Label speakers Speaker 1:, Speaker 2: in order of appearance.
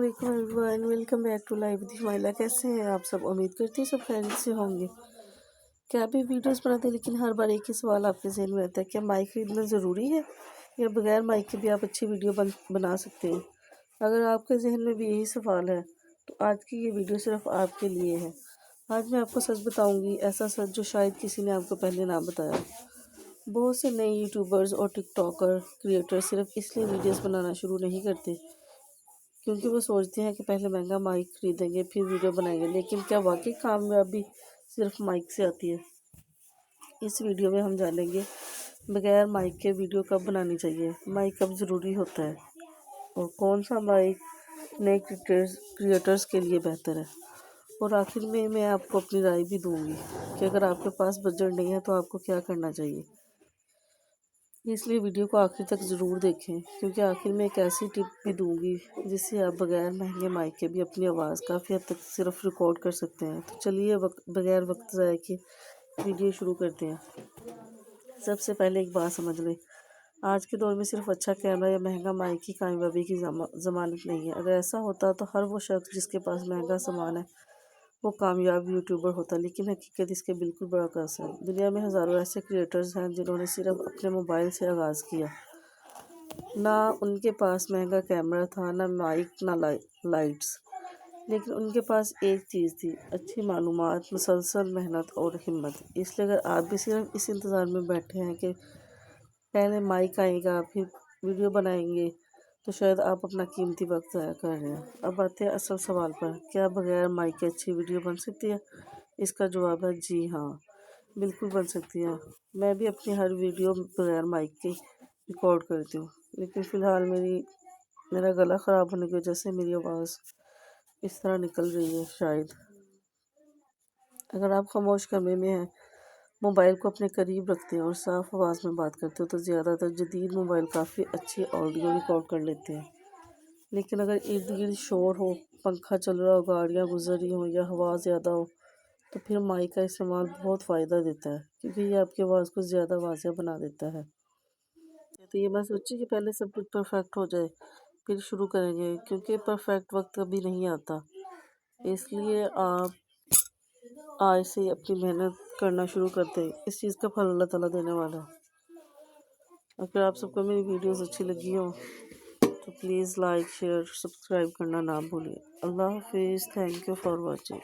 Speaker 1: अस्सलामुअलैकुम everyone, welcome back to live with Himalaya. कैसे हैं आप सब? उम्मीद करती हूँ सब खैरियत से होंगे। क्या आप भी वीडियोस बनाते हैं, लेकिन हर बार एक ही सवाल आपके जहन में आता है, क्या माइक खरीदना ज़रूरी है या बगैर माइक के भी आप अच्छी वीडियो बना सकते हैं? अगर आपके जहन में भी यही सवाल है तो आज की ये वीडियो सिर्फ आपके लिए है। आज मैं आपको सच बताऊँगी, ऐसा सच जो शायद किसी ने आपको पहले ना बताया। बहुत से नए यूट्यूबर्स और टिकटॉकर क्रिएटर सिर्फ इसलिए वीडियोस बनाना शुरू नहीं करते क्योंकि वो सोचते हैं कि पहले महंगा माइक खरीदेंगे फिर वीडियो बनाएंगे। लेकिन क्या वाकई कामयाबी सिर्फ माइक से आती है? इस वीडियो में हम जानेंगे बगैर माइक के वीडियो कब बनानी चाहिए, माइक कब ज़रूरी होता है और कौन सा माइक नए क्रिएटर्स के लिए बेहतर है। और आखिर में मैं आपको अपनी राय भी दूंगी कि अगर आपके पास बजट नहीं है तो आपको क्या करना चाहिए। इसलिए वीडियो को आखिर तक ज़रूर देखें, क्योंकि आखिर में एक ऐसी टिप भी दूंगी जिससे आप बगैर महंगे माइक के भी अपनी आवाज़ काफ़ी हद तक सिर्फ रिकॉर्ड कर सकते हैं। तो चलिए बगैर वक्त ज़ाया किए वीडियो शुरू करते हैं। सबसे पहले एक बात समझ लें, आज के दौर में सिर्फ अच्छा कैमरा या महंगा माइक की कामयाबी की ज़मानत नहीं है। अगर ऐसा होता तो हर वो शख्स जिसके पास महंगा सामान है वो कामयाब यूट्यूबर होता, लेकिन हकीकत इसके बिल्कुल बरअक्स है। दुनिया में हज़ारों ऐसे क्रिएटर्स हैं जिन्होंने सिर्फ अपने मोबाइल से आगाज़ किया। ना उनके पास महंगा कैमरा था, ना माइक, ना लाइट्स, लेकिन उनके पास एक चीज़ थी, अच्छी मालूमात, मुसलसल मेहनत और हिम्मत। इसलिए अगर आप भी सिर्फ इस इंतज़ार में बैठे हैं कि पहले माइक आएगा फिर वीडियो बनाएंगे, तो शायद आप अपना कीमती वक्त ज़ाया कर रहे हैं। अब आते हैं असल सवाल पर, क्या बगैर माइक के अच्छी वीडियो बन सकती है? इसका जवाब है जी हाँ, बिल्कुल बन सकती है। मैं भी अपनी हर वीडियो बगैर माइक के रिकॉर्ड करती हूँ, लेकिन फ़िलहाल मेरा गला ख़राब होने की वजह से मेरी आवाज़ इस तरह निकल रही है शायद। अगर आप खामोश कमरे में हैं, मोबाइल को अपने करीब रखते हैं और साफ़ आवाज़ में बात करते हो तो ज़्यादातर जदीद मोबाइल काफ़ी अच्छी ऑडियो रिकॉर्ड कर लेते हैं। लेकिन अगर इर्द गिर्द शोर हो, पंखा चल रहा हो, गाड़ियाँ गुजर रही हों या हवा ज़्यादा हो, तो फिर माइक का इस्तेमाल बहुत फ़ायदा देता है, क्योंकि ये आपकी आवाज़ को ज़्यादा वाज़ेह बना देता है। तो ये मत सोचिए कि पहले सब कुछ परफेक्ट हो जाए फिर शुरू करेंगे, क्योंकि परफेक्ट वक्त कभी नहीं आता। इसलिए आप आज से ही अपनी मेहनत करना शुरू करते हैं, इस चीज़ का फल अल्लाह ताला देने वाला है। अगर आप सबको मेरी वीडियोस अच्छी लगी हो तो प्लीज़ लाइक, शेयर, सब्सक्राइब करना ना भूलिए। अल्लाह हाफिज़। Thank you for watching.